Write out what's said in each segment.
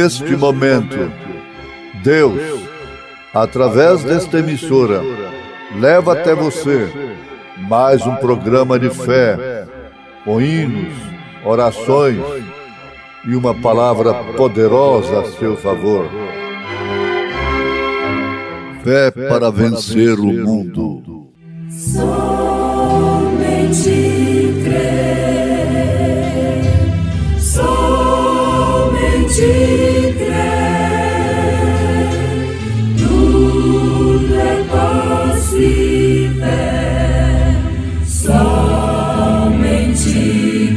neste momento, Deus, através desta emissora, leva até você mais um programa de fé, com hinos, orações e uma palavra poderosa a seu favor. Fé para vencer o mundo. Somente crer, somente crer, tudo é possível, somente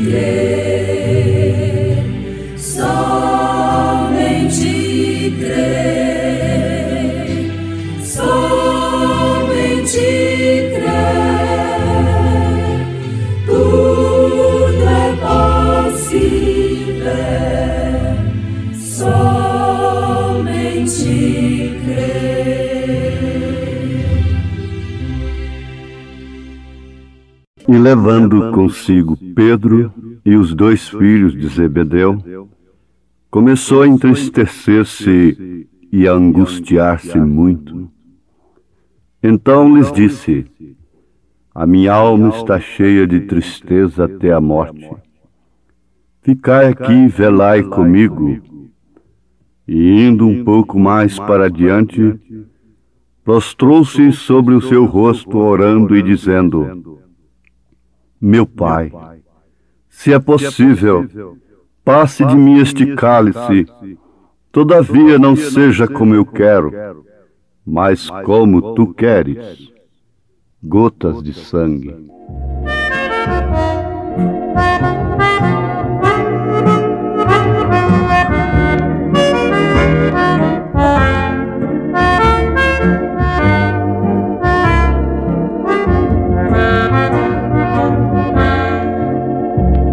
crer, somente crer, somente crer, tudo é possível, somente crer. E levando consigo Pedro e os 2 filhos de Zebedeu, começou a entristecer-se e a angustiar-se muito. Então lhes disse: a minha alma está cheia de tristeza até a morte. Ficai aqui e velai comigo. E indo um pouco mais para diante, prostrou-se sobre o seu rosto, orando e dizendo: meu Pai, se é possível, passe de mim este cálice, todavia não seja como eu quero, mas como tu queres. Gotas de sangue.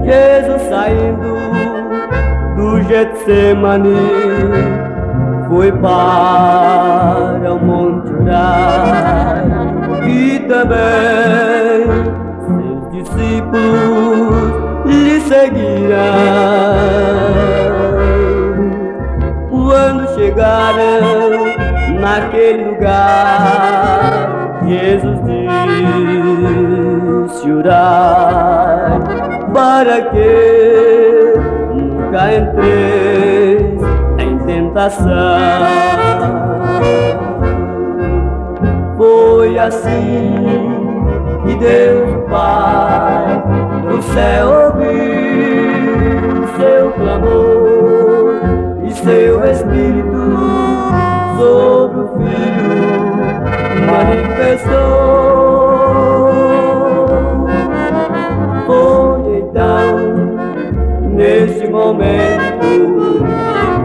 Jesus saindo do Getsemane foi para o monte orar, e também seus discípulos lhe seguirão. Quando chegaram naquele lugar, Jesus disse orar, para que nunca entreis em tentação. Foi assim que Deus o Pai do céu ouviu seu clamor e seu Espírito sobre o Filho manifestou. Foi então, neste momento,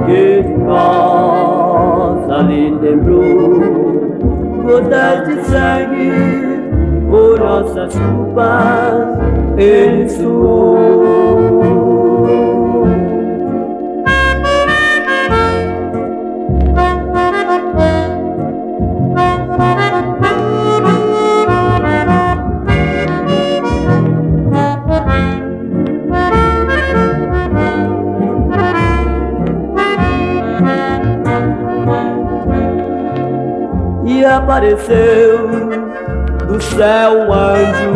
que de nós ali lembrou, gotas de sangue por nossas culpas ele suou. E apareceu do céu um anjo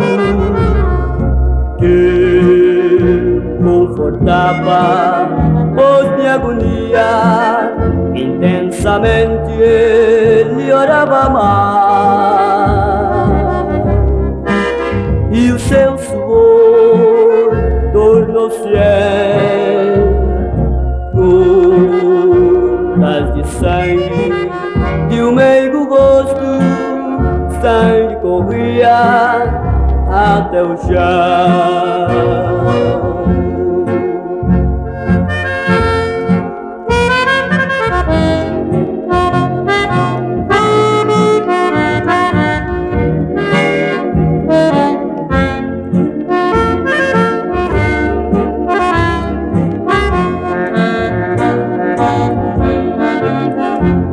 que confortava os de agonia. Intensamente ele orava mais, e o seu suor tornou-se gotas de sangue de um meigo rosto. Sangue corria até o chão.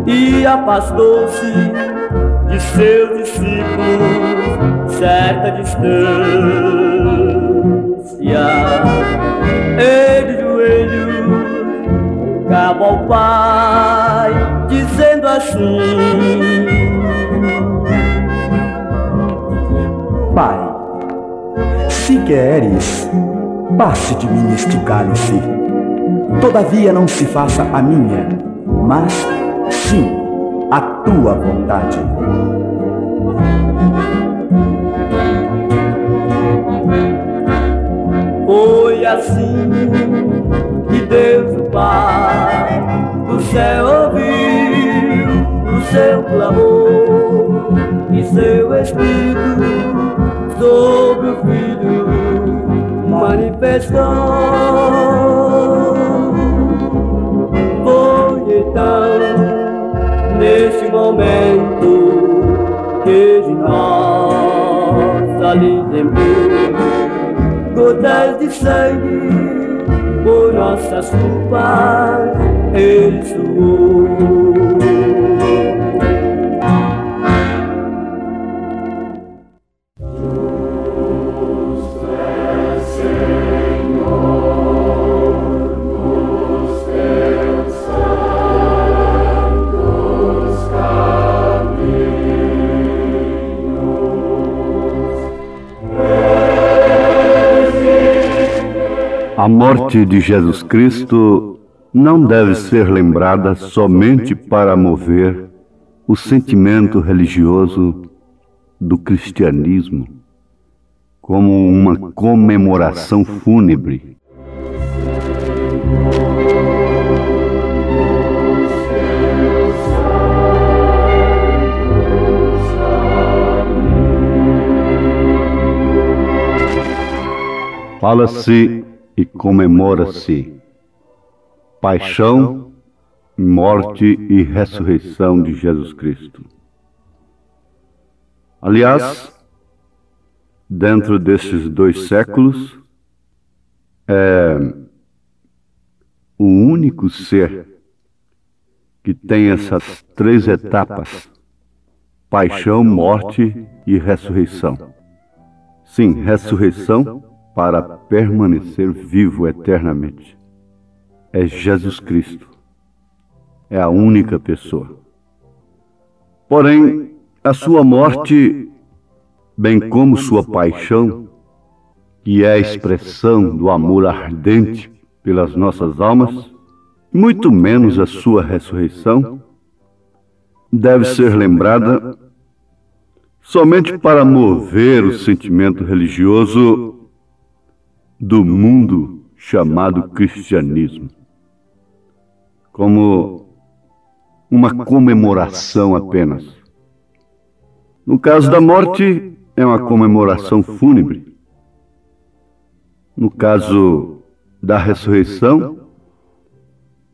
E afastou-se de seus discípulos certa distância. Ele de joelhos, cabo ao Pai, dizendo assim: Pai, se queres, passe de mim este cálice. Todavia não se faça a minha, mas sim a tua vontade. Foi assim que Deus o Pai do céu ouviu o seu clamor e seu Espírito sobre o Filho manifestou. Foi então, neste momento, que de nós ali gotas de sangue por nossas culpas ele suou. A morte de Jesus Cristo não deve ser lembrada somente para mover o sentimento religioso do cristianismo, como uma comemoração fúnebre. Fala-se e comemora-se paixão, morte e ressurreição de Jesus Cristo. Aliás, dentro desses 2 séculos, é o único ser que tem essas 3 etapas: paixão, morte e ressurreição. Sim, ressurreição para permanecer vivo eternamente. É Jesus Cristo. É a única pessoa. Porém, a sua morte, bem como sua paixão, que é a expressão do amor ardente pelas nossas almas, muito menos a sua ressurreição, deve ser lembrada somente para mover o sentimento religioso do mundo chamado cristianismo, como uma comemoração apenas. No caso da morte, é uma comemoração fúnebre. No caso da ressurreição,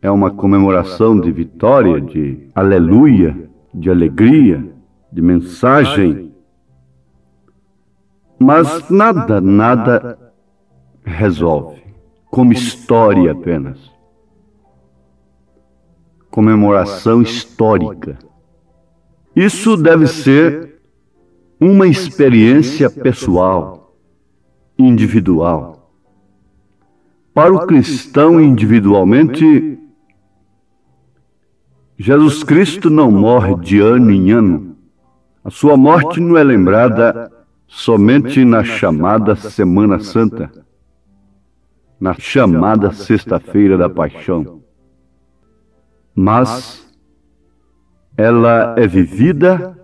é uma comemoração de vitória, de aleluia, de alegria, de mensagem. Mas nada resolve, como história apenas. Comemoração histórica. Isso deve ser uma experiência pessoal, individual. Para o cristão individualmente, Jesus Cristo não morre de ano em ano. A sua morte não é lembrada somente na chamada Semana Santa, na chamada Sexta-feira da Paixão, mas ela é vivida,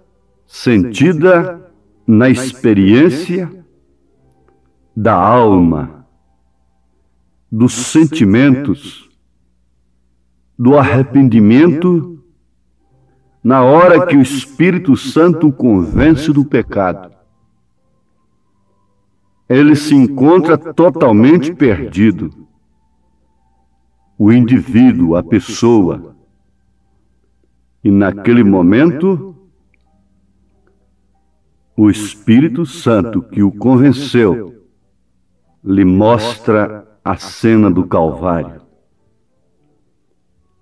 sentida na experiência da alma, dos sentimentos, do arrependimento, na hora que o Espírito Santo o convence do pecado. Ele se encontra totalmente perdido. O indivíduo, a pessoa. E naquele momento, o Espírito Santo que o convenceu lhe mostra a cena do Calvário.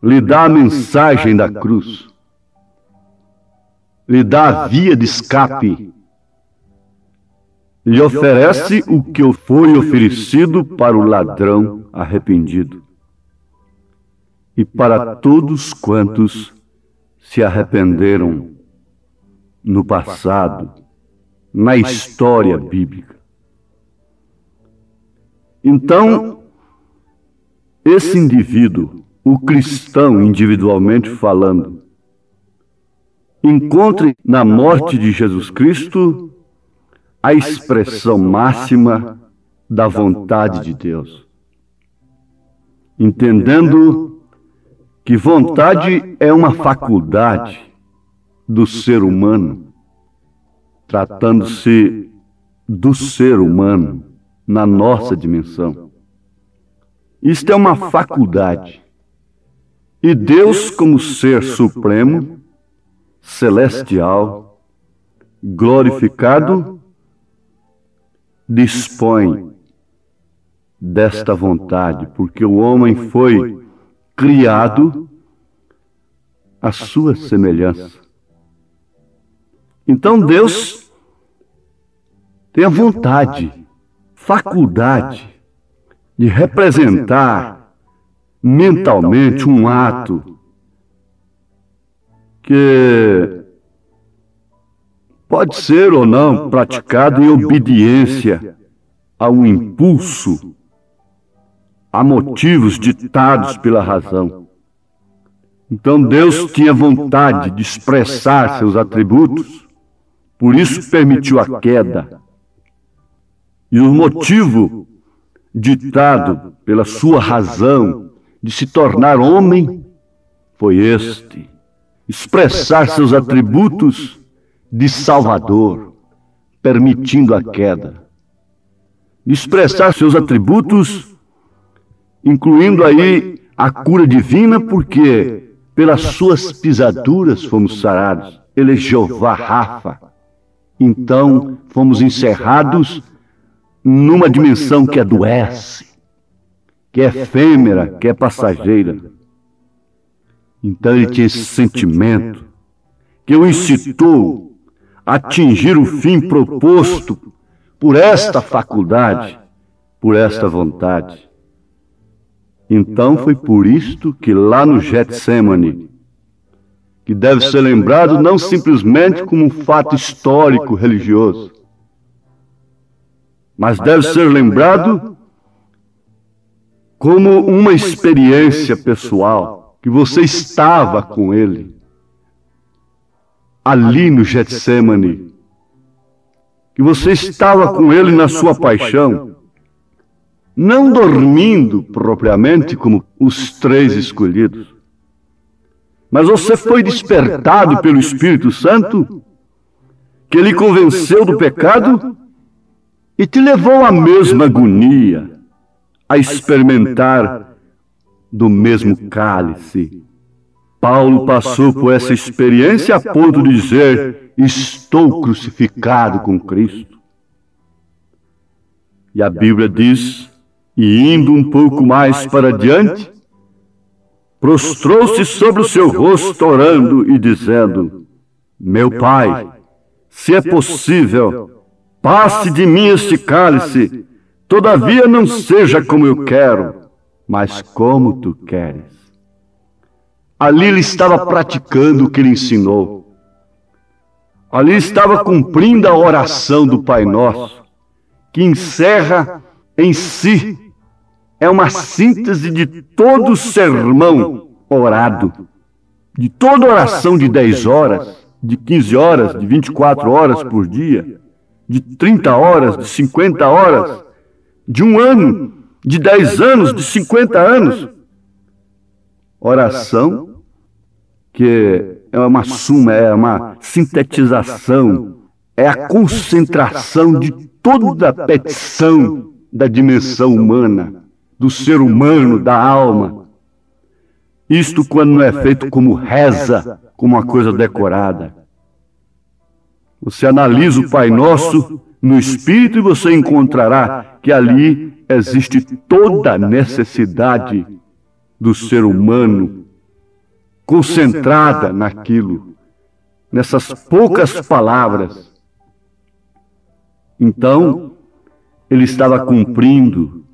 Lhe dá a mensagem da cruz. Lhe dá a via de escape. Lhe oferece o que foi oferecido para o ladrão arrependido. e para todos quantos se arrependeram no passado, na história bíblica. Então, esse indivíduo, o cristão individualmente falando, encontre na morte de Jesus Cristo a expressão máxima da vontade de Deus, entendendo que vontade é uma faculdade do ser humano, tratando-se do ser humano na nossa dimensão. Isto é uma faculdade. E Deus, como ser supremo, celestial, glorificado, dispõe desta vontade, porque o homem foi criado à sua semelhança. Então Deus tem a vontade, faculdade de representar mentalmente um ato que pode ser ou não praticado em obediência a um impulso, a motivos ditados pela razão. Então Deus tinha vontade de expressar seus atributos, por isso permitiu a queda. E o motivo ditado pela sua razão de se tornar homem foi este: expressar seus atributos de Salvador, permitindo a queda. Expressar seus atributos, incluindo aí a cura divina, porque pelas suas pisaduras fomos sarados. Ele é Jeová Rafa. Então fomos encerrados numa dimensão que adoece, que é efêmera, que é passageira. Então ele tinha esse sentimento que o incitou a atingir o fim proposto por esta faculdade, por esta vontade. Então foi por isto que lá no Getsêmani, que deve ser lembrado não simplesmente como um fato histórico religioso, mas deve ser lembrado como uma experiência pessoal, que você estava com ele, ali no Getsêmani, que você estava com ele na sua paixão, não dormindo propriamente como os três escolhidos, mas você foi despertado pelo Espírito Santo, que ele convenceu do pecado e te levou à mesma agonia, a experimentar do mesmo cálice. Paulo passou por essa experiência a ponto de dizer: estou crucificado com Cristo. E a Bíblia diz, e indo um pouco mais para diante, prostrou-se sobre o seu rosto orando e dizendo: meu Pai, se é possível, passe de mim este cálice, todavia não seja como eu quero, mas como tu queres. Ali ele estava praticando o que ele ensinou. Ali estava cumprindo a oração do Pai Nosso, que encerra em si, é uma síntese de todo o sermão orado, de toda oração de 10 horas, de 15 horas, de 24 horas por dia, de 30 horas, de 50 horas, de 1 ano, de 10 anos, de 50 anos. Oração que é uma suma, é uma sintetização, é a concentração de toda a petição da dimensão humana, do ser humano, da alma. Isto quando não é feito como reza, como uma coisa decorada. Você analisa o Pai Nosso no Espírito e você encontrará que ali existe toda a necessidade do ser humano concentrada naquilo, nessas poucas palavras. Então, ele estava cumprindo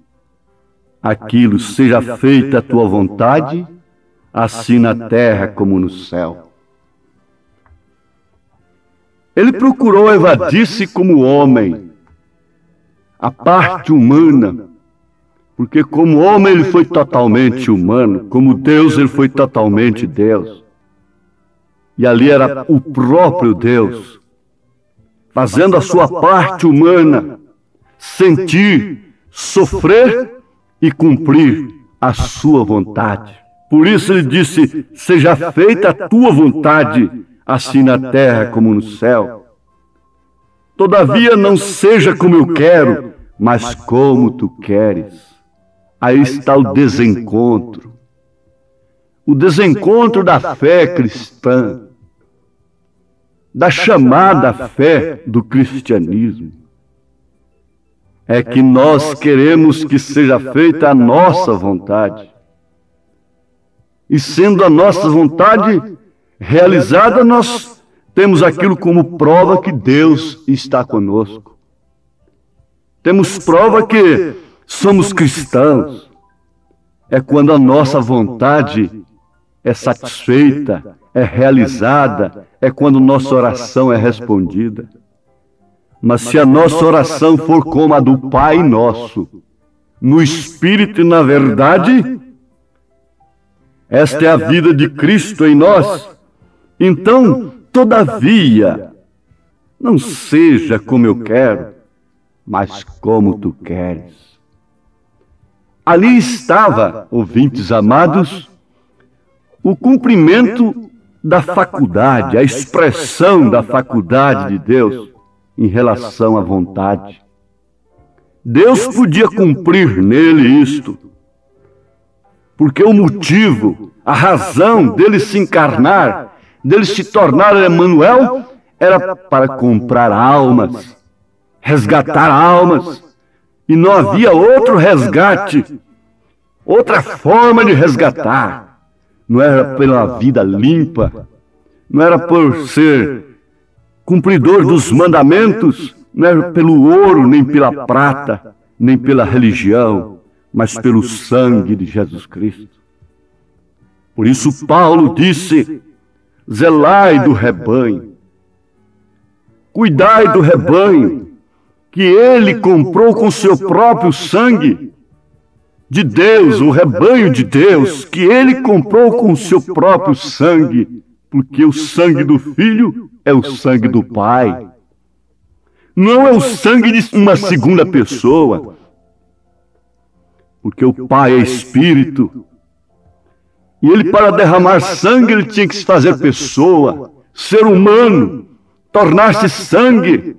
aquilo: seja feita a tua vontade, assim na terra como no céu. Ele procurou evadir-se como homem, a parte humana, porque como homem ele foi totalmente humano, como Deus ele foi totalmente Deus. E ali era o próprio Deus, fazendo a sua parte humana, sentir, sofrer e cumprir a sua vontade. Por isso ele disse: seja feita a tua vontade, assim na terra como no céu. Todavia não seja como eu quero, mas como tu queres. Aí está o desencontro. O desencontro da fé cristã, da chamada fé do cristianismo. É que nós queremos que seja feita a nossa vontade. E sendo a nossa vontade realizada, nós temos aquilo como prova que Deus está conosco. Temos prova que somos cristãos. É quando a nossa vontade é satisfeita, é realizada, é quando nossa oração é respondida. Mas se a nossa oração for como a do Pai Nosso, no Espírito e na verdade, esta é a vida de Cristo em nós, então, todavia, não seja como eu quero, mas como tu queres. Ali estava, ouvintes amados, o cumprimento da faculdade, a expressão da faculdade de Deus em relação à vontade. Deus podia cumprir nele isto, porque o motivo, a razão dele se encarnar, dele se tornar Emanuel, era para comprar almas, resgatar almas, e não havia outro resgate, outra forma de resgatar. Não era pela vida limpa, não era por ser cumpridor dos mandamentos, não era pelo ouro, nem pela prata, nem pela religião, mas pelo sangue de Jesus Cristo. Por isso Paulo disse: zelai do rebanho, cuidai do rebanho, que ele comprou com seu próprio sangue, de Deus, o rebanho de Deus, que ele comprou com seu próprio sangue, porque o sangue do Filho é o sangue do Pai. Não é o sangue de uma segunda pessoa, porque o Pai é Espírito. E ele, para derramar sangue, ele tinha que se fazer pessoa, ser humano, tornar-se sangue.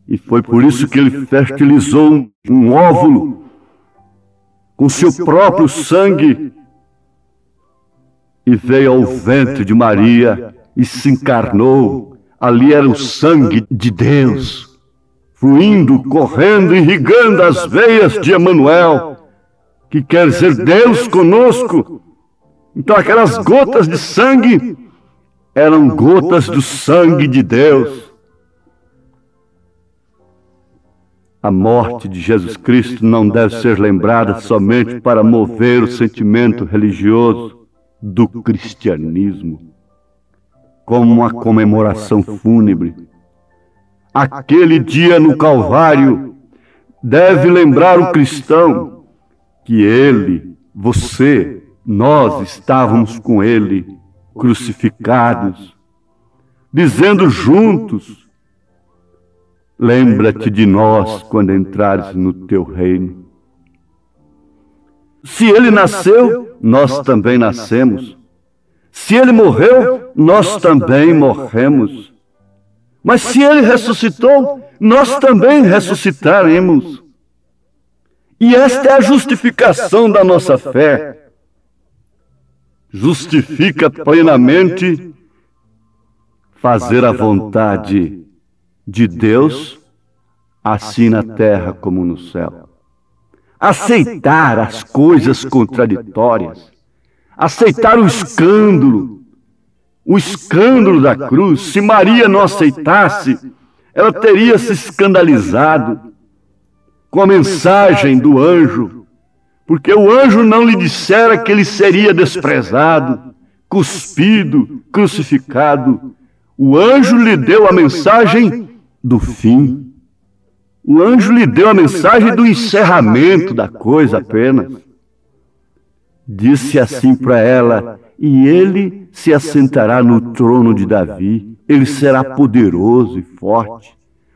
E foi por isso que ele fertilizou um óvulo com seu próprio sangue e veio ao ventre de Maria e se encarnou. Ali era o sangue de Deus, fluindo, correndo, irrigando as veias de Emanuel, que quer dizer Deus conosco. Então aquelas gotas de sangue eram gotas do sangue de Deus. A morte de Jesus Cristo não deve ser lembrada somente para mover o sentimento religioso do cristianismo, como uma comemoração fúnebre. Aquele dia no Calvário deve lembrar o cristão que ele, você, nós estávamos com ele crucificados, dizendo juntos: lembra-te de nós quando entrares no teu reino. Se ele nasceu, nós também nascemos. Se ele morreu, nós também morremos. Mas se ele ressuscitou, nós também ressuscitaremos. E esta é a justificação da nossa fé. Justifica plenamente fazer a vontade de Deus, assim na terra como no céu. Aceitar as coisas contraditórias, aceitar o escândalo da cruz. Se Maria não aceitasse, ela teria se escandalizado com a mensagem do anjo, porque o anjo não lhe dissera que ele seria desprezado, cuspido, crucificado. O anjo lhe deu a mensagem do fim. O anjo lhe deu a mensagem do encerramento da coisa apenas. Disse assim para ela: e ele se assentará no trono de Davi, ele será poderoso e forte.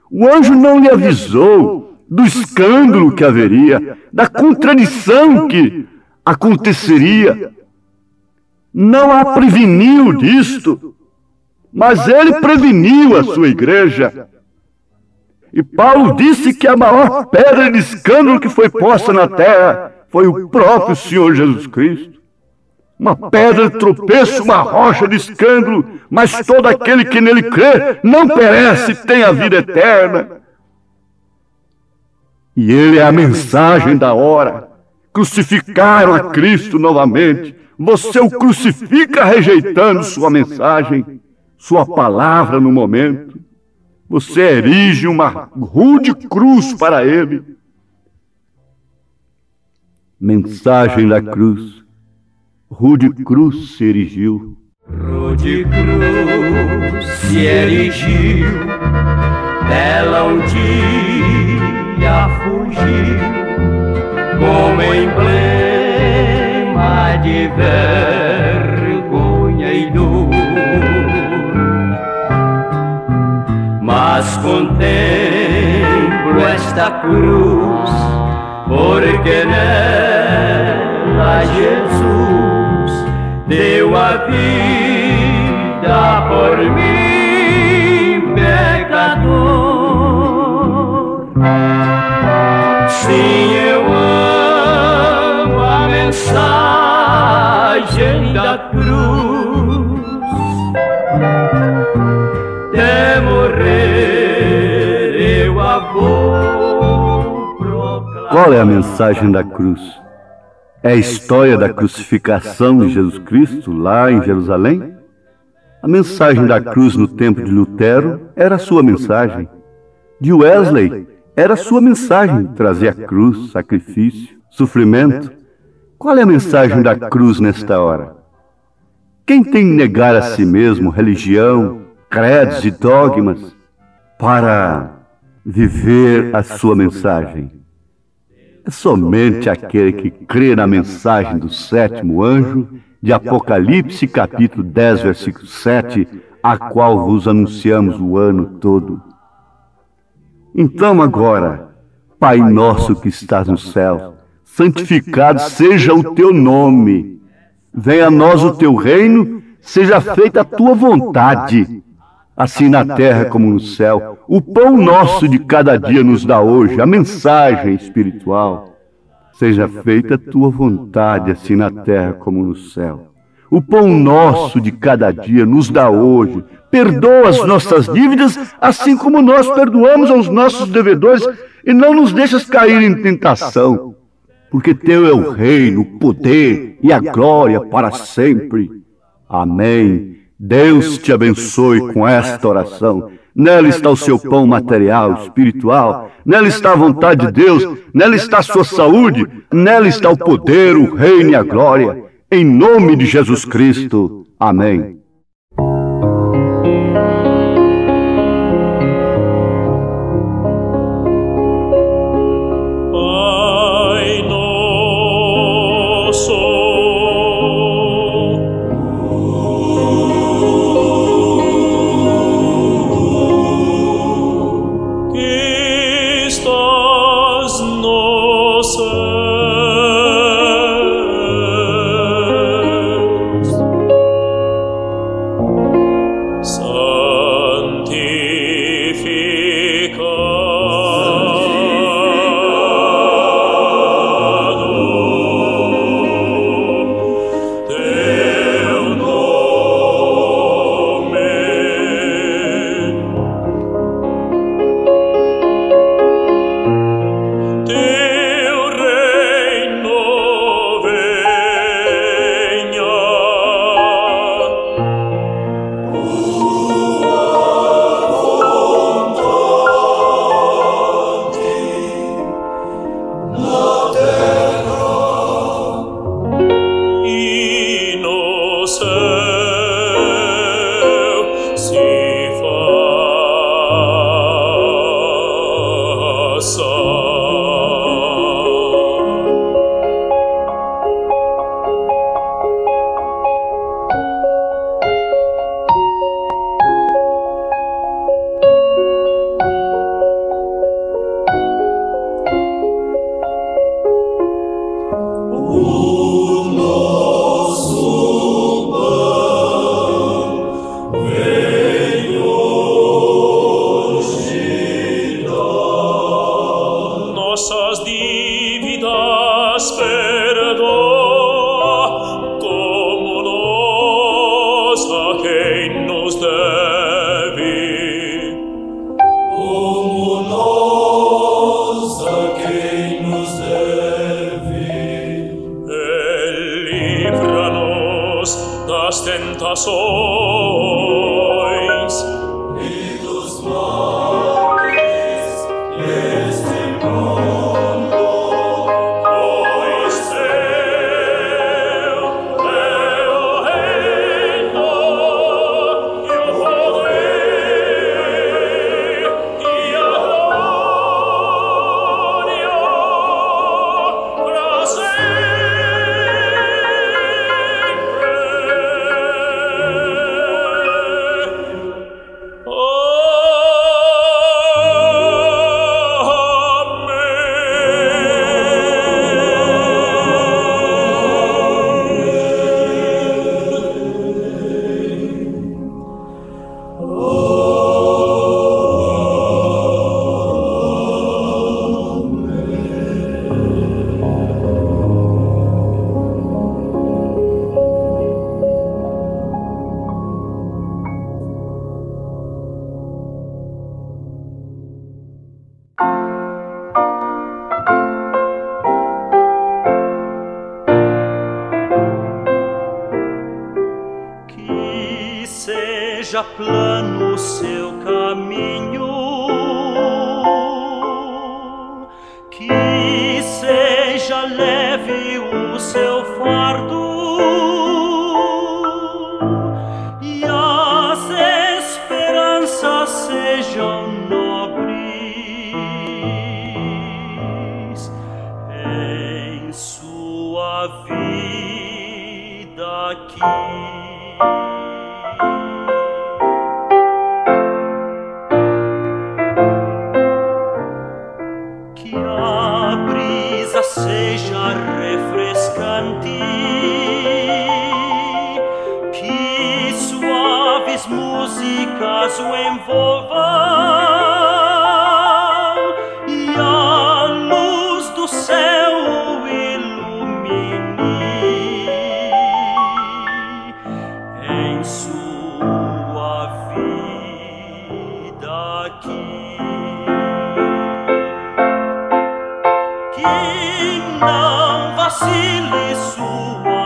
O anjo não lhe avisou do escândalo que haveria, da contradição que aconteceria. Não a preveniu disto, mas ele preveniu a sua igreja. E Paulo disse que a maior pedra de escândalo que foi posta na terra foi o próprio Senhor Jesus Cristo. Uma pedra de tropeço, uma rocha de escândalo, mas todo aquele que nele crê não perece, tem a vida eterna. E ele é a mensagem da hora. Crucificaram a Cristo novamente. Você o crucifica rejeitando sua mensagem, sua palavra no momento. Você erige uma rude cruz para ele. Mensagem da cruz. Rude cruz se erigiu. Rude cruz se erigiu, dela um dia fugiu, como emblema de vergonha e dor. Mas contemplo esta cruz, porque nela Jesus deu a vida por mim, pecador. Sim, eu amo a mensagem da cruz. De morrer eu a vou proclamar. Qual é a mensagem da cruz? É a história da crucificação de Jesus Cristo lá em Jerusalém? A mensagem da cruz no tempo de Lutero era a sua mensagem. De Wesley era a sua mensagem, trazer a cruz, sacrifício, sofrimento. Qual é a mensagem da cruz nesta hora? Quem tem que negar a si mesmo religião, credos e dogmas para viver a sua mensagem? É somente aquele que crê na mensagem do sétimo anjo de Apocalipse, capítulo 10, versículo 7, a qual vos anunciamos o ano todo. Então agora, Pai nosso que estás no céu, santificado seja o teu nome. Venha a nós o teu reino, seja feita a tua vontade, assim na terra como no céu. O pão nosso de cada dia nos dá hoje, a mensagem espiritual. Seja feita a tua vontade, assim na terra como no céu. O pão nosso de cada dia nos dá hoje. Perdoa as nossas dívidas, assim como nós perdoamos aos nossos devedores, e não nos deixas cair em tentação, porque teu é o reino, o poder e a glória para sempre. Amém. Deus te abençoe com esta oração. Nela está o seu pão material, espiritual. Nela está a vontade de Deus. Nela está a sua saúde. Nela está o poder, o reino e a glória. Em nome de Jesus Cristo. Amém. nações e dos mortos neste mundo, pois teu é o reino e o poder e a glória para seja plano o seu caminho, que seja leve o seu fardo e as esperanças sejam nobres em sua vida aqui. Seja refrescante, que suaves músicas o envolvam e a luz do céu o ilumine em sua vida aqui. Que não vacile sua